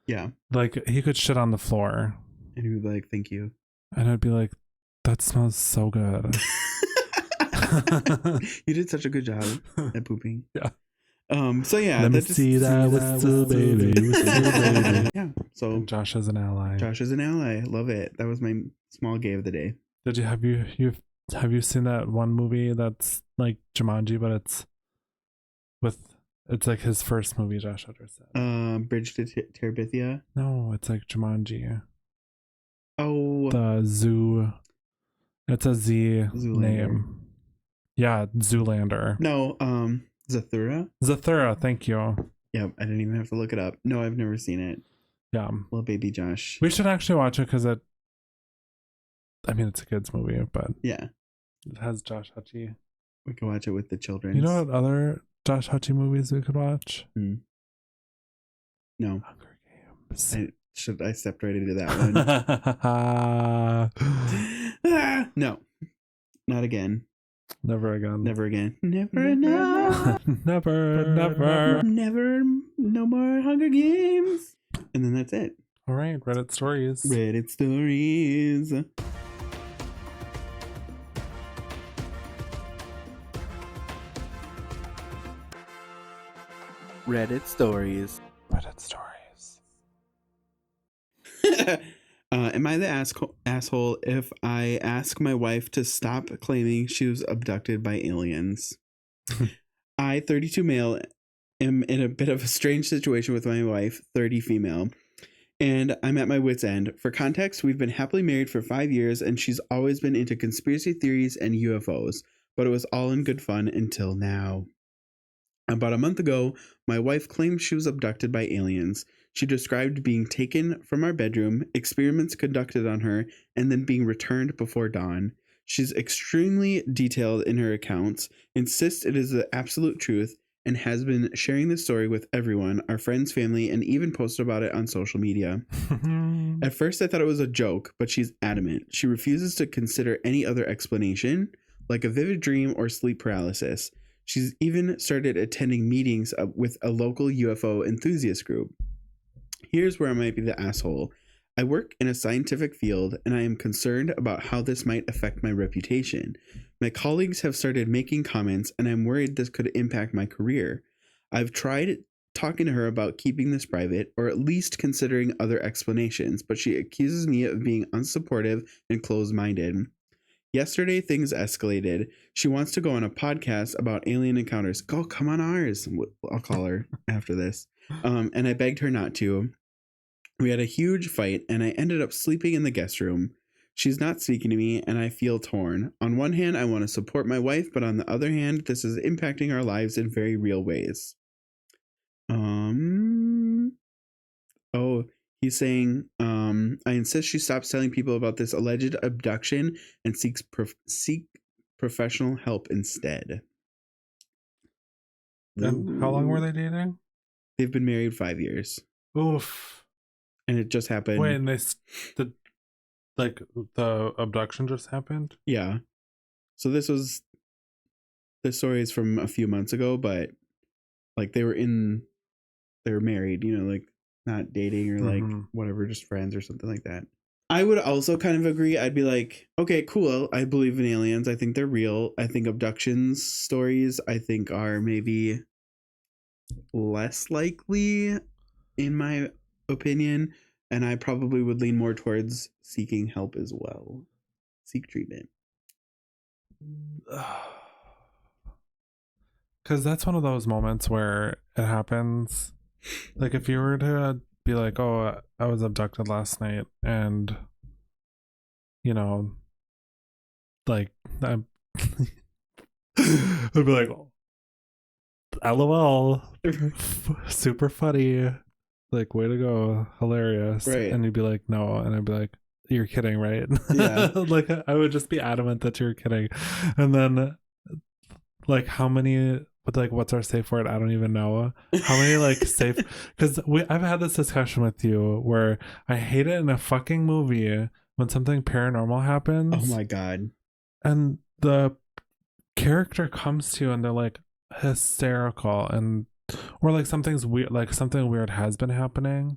yeah. Like he could shit on the floor. And he would be like, thank you. And I'd be like, that smells so good. You did such a good job at pooping. Yeah. So yeah. Let me see that whistle, baby. Yeah. So Josh is an ally. Josh is an ally. Love it. That was my small gay of the day. Have you seen that one movie that's like Jumanji, but it's like his first movie, Josh Hutcherson. Bridge to Terabithia? No, it's like Jumanji. Oh. The zoo. It's a Z Zoolander. name. Yeah, Zoolander. No, Zathura? Zathura, thank you. Yep, I didn't even have to look it up. No, I've never seen it. Yeah. Little baby Josh. We should actually watch it because it's a kids movie, but yeah, it has Josh Hutchie. We can watch it with the children. You know what other Josh Hutchie movies we could watch? No. Hunger Games. I stepped right into that one. No, not again. Never again. Never again. Never enough. Never. No more Hunger Games. And then that's it. All right, Reddit stories. Reddit stories. Reddit stories. Reddit stories. Am I the asshole if I ask my wife to stop claiming she was abducted by aliens? I, 32 male, am in a bit of a strange situation with my wife, 30 female. And I'm at my wit's end. For context, we've been happily married for 5 years, and she's always been into conspiracy theories and UFOs, but it was all in good fun until now. About a month ago, my wife claimed she was abducted by aliens. She described being taken from our bedroom, experiments conducted on her, and then being returned before dawn. She's extremely detailed in her accounts, insists it is the absolute truth, and has been sharing this story with everyone, our friends, family, and even posted about it on social media. At first, I thought it was a joke, but she's adamant. She refuses to consider any other explanation, like a vivid dream or sleep paralysis. She's even started attending meetings with a local UFO enthusiast group. Here's where I might be the asshole. I work in a scientific field, and I am concerned about how this might affect my reputation. My colleagues have started making comments, and I'm worried this could impact my career. I've tried talking to her about keeping this private, or at least considering other explanations, but she accuses me of being unsupportive and closed-minded. Yesterday, things escalated. She wants to go on a podcast about alien encounters. Go, come on ours. I'll call her after this. And I begged her not to. We had a huge fight, and I ended up sleeping in the guest room. She's not speaking to me, and I feel torn. On one hand, I want to support my wife, but on the other hand, this is impacting our lives in very real ways. Oh, he's saying, I insist she stops telling people about this alleged abduction and seek professional help instead. And how long were they dating? They've been married 5 years. Oof. And it just happened. Wait, and the abduction just happened? Yeah. So this story is from a few months ago, but like they were married, you know, like not dating or like whatever, just friends or something like that. I would also kind of agree. I'd be like, okay, cool. I believe in aliens. I think they're real. I think abductions stories, I think, are maybe less likely in my opinion. And I probably would lean more towards seeking help as well. Seek treatment. Because that's one of those moments where it happens. Like if you were to be like, oh, I was abducted last night, and you know, like I'd be like, LOL, super funny, like way to go, hilarious, right? And you'd be like, no, and I'd be like, you're kidding, right? Yeah. Like I would just be adamant that you're kidding, and then like how many. But like, what's our safe word? I don't even know. How many like safe? Because I've had this discussion with you where I hate it in a fucking movie when something paranormal happens. Oh my god! And the character comes to you and they're like hysterical, and or like something's weird, like something weird has been happening,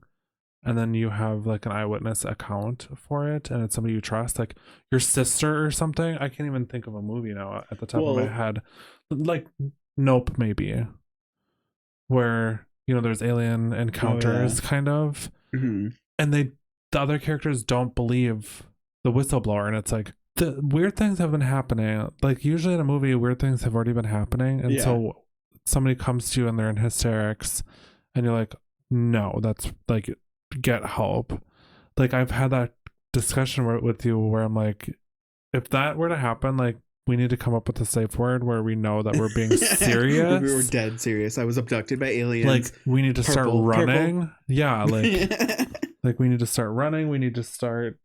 and then you have like an eyewitness account for it, and it's somebody you trust, like your sister or something. I can't even think of a movie now at the top of my head, like. Nope, maybe, where you know there's alien encounters, kind of, and the other characters don't believe the whistleblower, and it's like the weird things have been happening. Like usually in a movie, weird things have already been happening, and so somebody comes to you and they're in hysterics, and you're like, no, that's like get help. Like I've had that discussion with you where I'm like, if that were to happen, like. We need to come up with a safe word where we know that we're being serious. We were dead serious. I was abducted by aliens. Like we need to start running. Yeah, like we need to start running. We need to start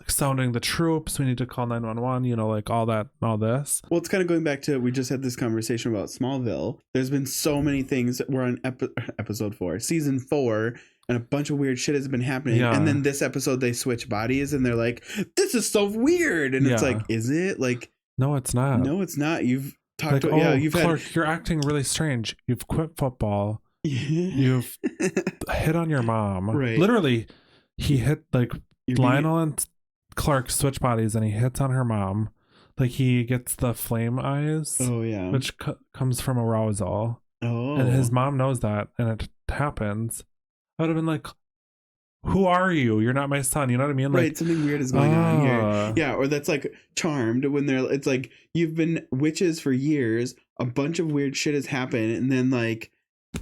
sounding the troops. We need to call 911. You know, like all this. Well, it's kind of going back to we just had this conversation about Smallville. There's been so many things. We're on episode 4, season 4. And a bunch of weird shit has been happening. Yeah. And then this episode, they switch bodies and they're like, this is so weird. And it's like, is it? Like, no, it's not. No, it's not. You've talked like, to, you've Clark, had... you're acting really strange. You've quit football. You've hit on your mom. Right. Literally, he hit like Lionel and Clark switch bodies and he hits on her mom. Like he gets the flame eyes. Oh, yeah. Which comes from arousal. Oh. And his mom knows that and it happens. I would have been like, who are you? You're not my son. You know what I mean? Like, right, something weird is going on here. Yeah, or that's like Charmed when it's like you've been witches for years, a bunch of weird shit has happened, and then like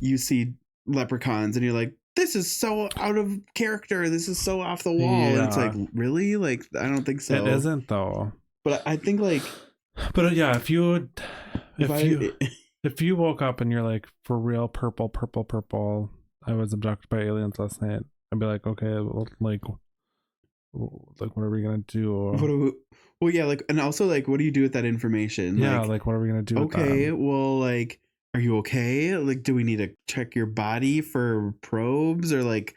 you see leprechauns and you're like, this is so out of character. This is so off the wall. And it's like, really? Like, I don't think so. It isn't though. But I think like, but yeah, if you woke up and you're like, for real, purple, I was abducted by aliens last night, I'd be like, okay, well, like what are we gonna do? Well, yeah, like, and also like, what do you do with that information? Yeah, like what are we gonna do? Okay, well, like, are you okay? Like, do we need to check your body for probes, or like,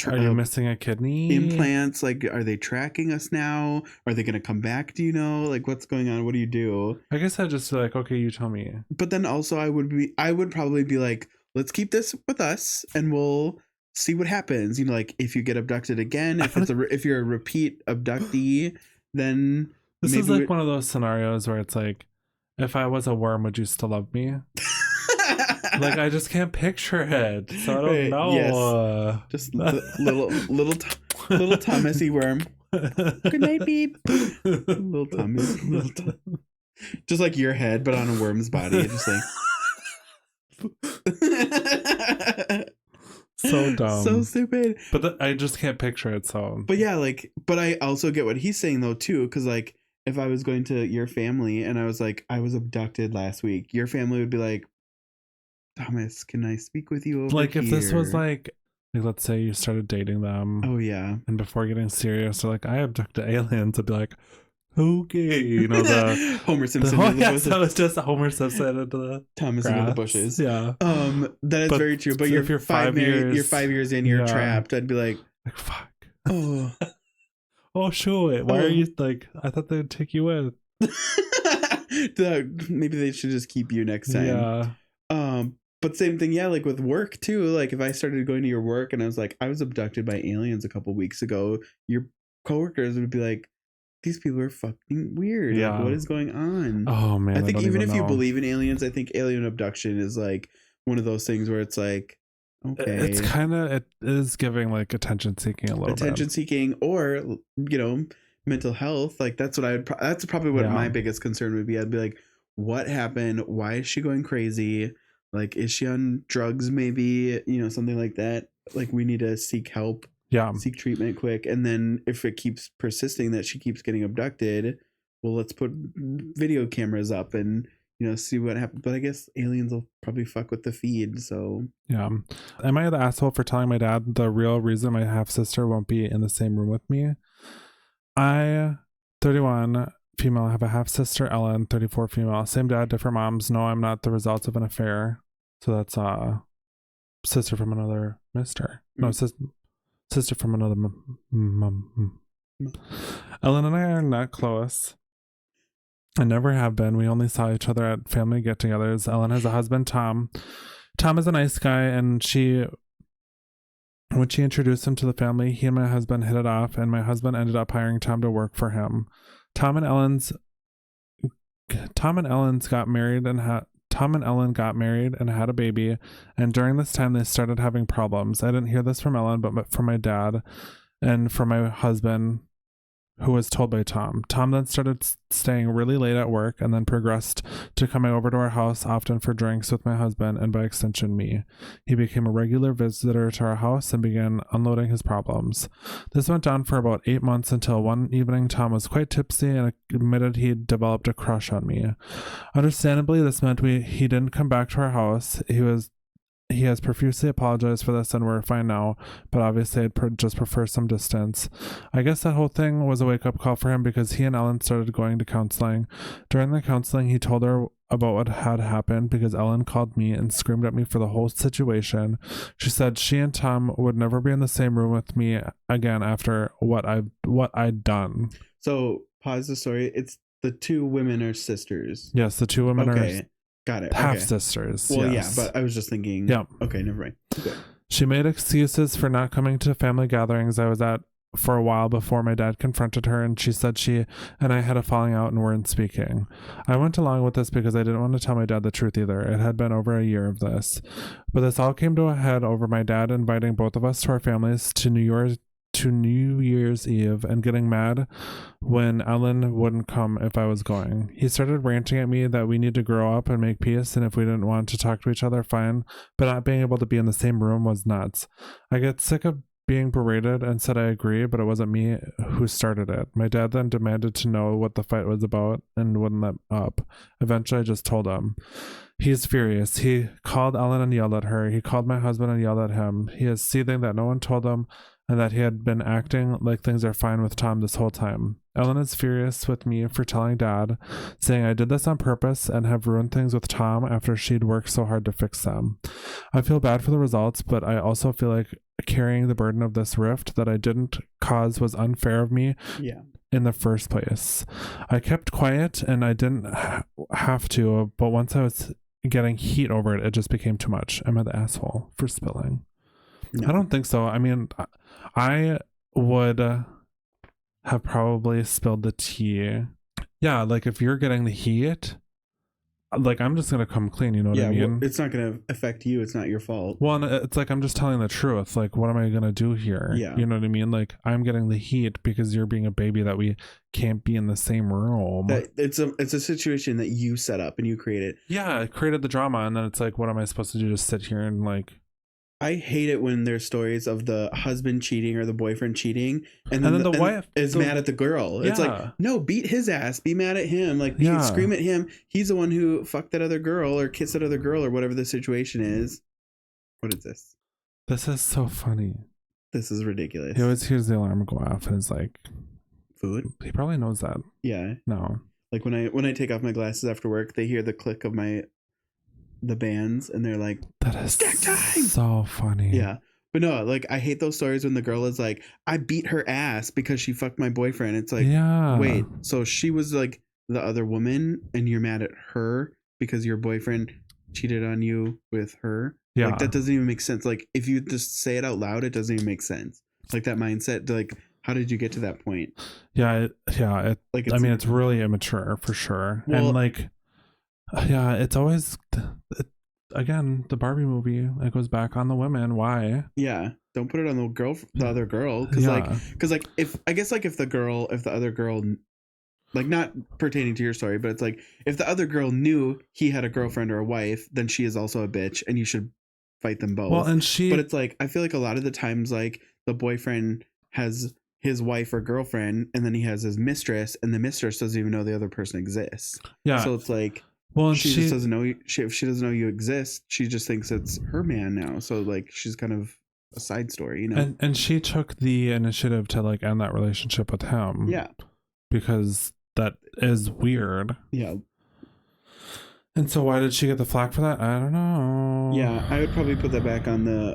are you missing a kidney? Implants? Like, are they tracking us now? Are they gonna come back? Do you know? Like, what's going on? What do you do? I guess I'd just be like, okay, you tell me. But then also, I would probably be like, let's keep this with us, and we'll see what happens. You know, like if you get abducted again, if you're a repeat abductee, then this is like one of those scenarios where it's like, if I was a worm, would you still love me? Like, I just can't picture it, so I don't know. Yes. Just little Thomasy worm. Good night, beep. Little Thomas, just like your head, but on a worm's body, just like. So dumb, so stupid. But I just can't picture it. So, but yeah, like, but I also get what he's saying though too, because like, if I was going to your family and I was like, I was abducted last week, your family would be like, Thomas, can I speak with you over like here? If this was like let's say you started dating them. Oh yeah. And before getting serious, they're like, I abducted aliens. I'd be like, okay, you know, the Homer Simpson. So it's just Homer Simpson into the Thomas grass. into the bushes. Yeah. That is very true. But if you're 5 years, you're 5 years in, you're trapped. I'd be like fuck. Oh. Oh, sure. Why are you like? I thought they'd take you in. Maybe they should just keep you next time. Yeah. But same thing, yeah, like with work too. Like if I started going to your work and I was like, I was abducted by aliens a couple weeks ago, your coworkers would be like, these people are fucking weird. Yeah. Like, what is going on? Oh man. I think even if you believe in aliens, I think alien abduction is like one of those things where it's like, okay, it's kind of, it is giving like attention seeking a little bit. Attention seeking, or you know, mental health. Like that's what I would. That's probably what my biggest concern would be. I'd be like, what happened? Why is she going crazy? Like, is she on drugs? Maybe, you know, something like that. Like, we need to seek help. Yeah. Seek treatment quick. And then if it keeps persisting that she keeps getting abducted, well, let's put video cameras up and, you know, see what happens. But I guess aliens will probably fuck with the feed. So yeah. Am I the asshole for telling my dad the real reason my half sister won't be in the same room with me? I, 31, female, have a half sister, Ellen, 34, female, same dad, different moms. No, I'm not the result of an affair. So that's sister from another mister. No, sister from another mom. Ellen and I are not close. I never have been. We only saw each other at family get-togethers. Ellen has a husband, Tom. Tom is a nice guy, and when she introduced him to the family, he and my husband hit it off, and my husband ended up hiring Tom to work for him. Tom and Ellen got married and had a baby, and during this time they started having problems. I didn't hear this from Ellen, but from my dad and from my husband, who was told by Tom. Tom then started staying really late at work and then progressed to coming over to our house often for drinks with my husband and by extension me. He became a regular visitor to our house and began unloading his problems. This went on for about 8 months until one evening Tom was quite tipsy and admitted he'd developed a crush on me. Understandably, this meant he didn't come back to our house. He has profusely apologized for this and we're fine now, but obviously I'd just prefer some distance. I guess that whole thing was a wake-up call for him because he and Ellen started going to counseling. During the counseling, he told her about what had happened because Ellen called me and screamed at me for the whole situation. She said she and Tom would never be in the same room with me again after what I'd done. So, pause the story. It's the two women are sisters. Yes, the two women are... Got it. Half sisters. Well, yes. yeah, but I was just thinking. Yeah. Okay, never mind. Okay. She made excuses for not coming to family gatherings I was at for a while before my dad confronted her, and she said she and I had a falling out and weren't speaking. I went along with this because I didn't want to tell my dad the truth either. It had been over a year of this. But this all came to a head over my dad inviting both of us to our families to New to New Year's Eve and getting mad when Ellen wouldn't come if I was going. He started ranting at me that we need to grow up and make peace, and if we didn't want to talk to each other, fine, but not being able to be in the same room was nuts. I get sick of being berated and said I agree, but it wasn't me who started it. My dad then demanded to know what the fight was about and wouldn't let up. Eventually I just told him. He's furious. He called Ellen and yelled at her. He called my husband and yelled at him. He is seething that no one told him and that he had been acting like things are fine with Tom this whole time. Ellen is furious with me for telling Dad, saying I did this on purpose and have ruined things with Tom after she'd worked so hard to fix them. I feel bad for the results, but I also feel like carrying the burden of this rift that I didn't cause was unfair of me in the first place. I kept quiet and I didn't have to, but once I was getting heat over it, it just became too much. Am I the asshole for spilling? No. I don't think so. I mean, I would have probably spilled the tea. Yeah, like if you're getting the heat, like I'm just gonna come clean, you know what I mean? Well, it's not gonna affect you. It's not your fault. Well, and it's like I'm just telling the truth. Like, what am I gonna do here? Yeah, you know what I mean? Like I'm getting the heat because you're being a baby that we can't be in the same room. It's a situation that you set up and you created. Yeah, I created the drama, and then it's like, what am I supposed to do? Just sit here and like. I hate it when there's stories of the husband cheating or the boyfriend cheating, and then the wife is mad at the girl. Yeah. It's like, no, beat his ass, be mad at him, like scream at him. He's the one who fucked that other girl or kissed that other girl or whatever the situation is. What is this? This is so funny. This is ridiculous. He always hears the alarm go off and is like, food. He probably knows that. Yeah. No. Like when I take off my glasses after work, they hear the click of the bands and they're like, that is stack time. So funny. Yeah. But no, like I hate those stories when the girl is like, I beat her ass because she fucked my boyfriend. It's like, wait, so she was like the other woman and you're mad at her because your boyfriend cheated on you with her? Yeah. Like that doesn't even make sense. Like if you just say it out loud, it doesn't even make sense. Like that mindset, like how did you get to that point? Yeah. It's really immature for sure. Well, and like, yeah, it's always again the Barbie movie. It goes back on the women. Why? Yeah, don't put it on the other girl. Because if the other girl, like not pertaining to your story, but it's like if the other girl knew he had a girlfriend or a wife, then she is also a bitch, and you should fight them both. Well, but it's like I feel like a lot of the times, like the boyfriend has his wife or girlfriend, and then he has his mistress, and the mistress doesn't even know the other person exists. Yeah, so it's like. Well, she just doesn't know if she doesn't know you exist. She just thinks it's her man now. So like she's kind of a side story, you know. And she took the initiative to like end that relationship with him. Yeah, because that is weird. Yeah. And so why did she get the flack for that? I don't know. Yeah, I would probably put that back on the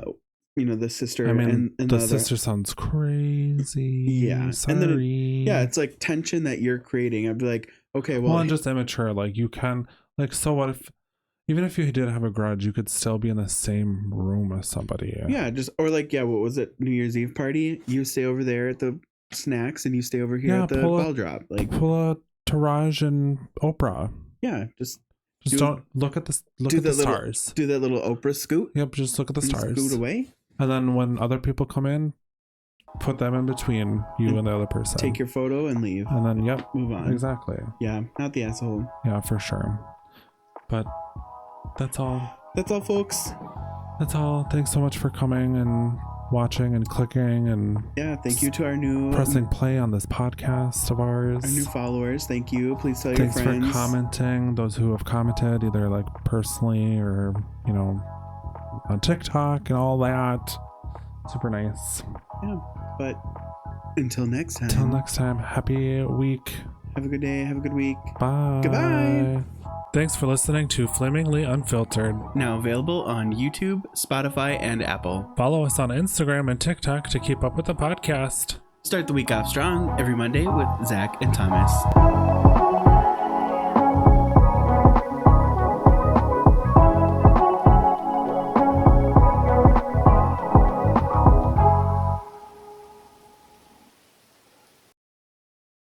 sister. I mean, and the sister sounds crazy. Yeah, sorry. And then it's like tension that you're creating. I'd be like, okay, well, and just immature. Like you can. Like, so what if, even if you did have a grudge, you could still be in the same room as somebody. Yeah, what was it? New Year's Eve party? You stay over there at the snacks and you stay over here at the ball drop. Like, pull a Taraj and Oprah. Yeah, just don't look at the stars. Do that little Oprah scoot. Yep, just look at the stars. Scoot away. And then when other people come in, put them in between you and the other person. Take your photo and leave. And then, move on. Exactly. Yeah, not the asshole. Yeah, for sure. But that's all. That's all, folks. That's all. Thanks so much for coming and watching and clicking and thank you to our new pressing play on this podcast of ours. Our new followers. Thank you. Please tell your friends. Thanks for commenting. Those who have commented either like personally or on TikTok and all that. Super nice. Yeah, but until next time. Happy week. Have a good day. Have a good week. Bye. Goodbye. Thanks for listening to Flamingly Unfiltered. Now available on YouTube, Spotify, and Apple. Follow us on Instagram and TikTok to keep up with the podcast. Start the week off strong every Monday with Zach and Thomas.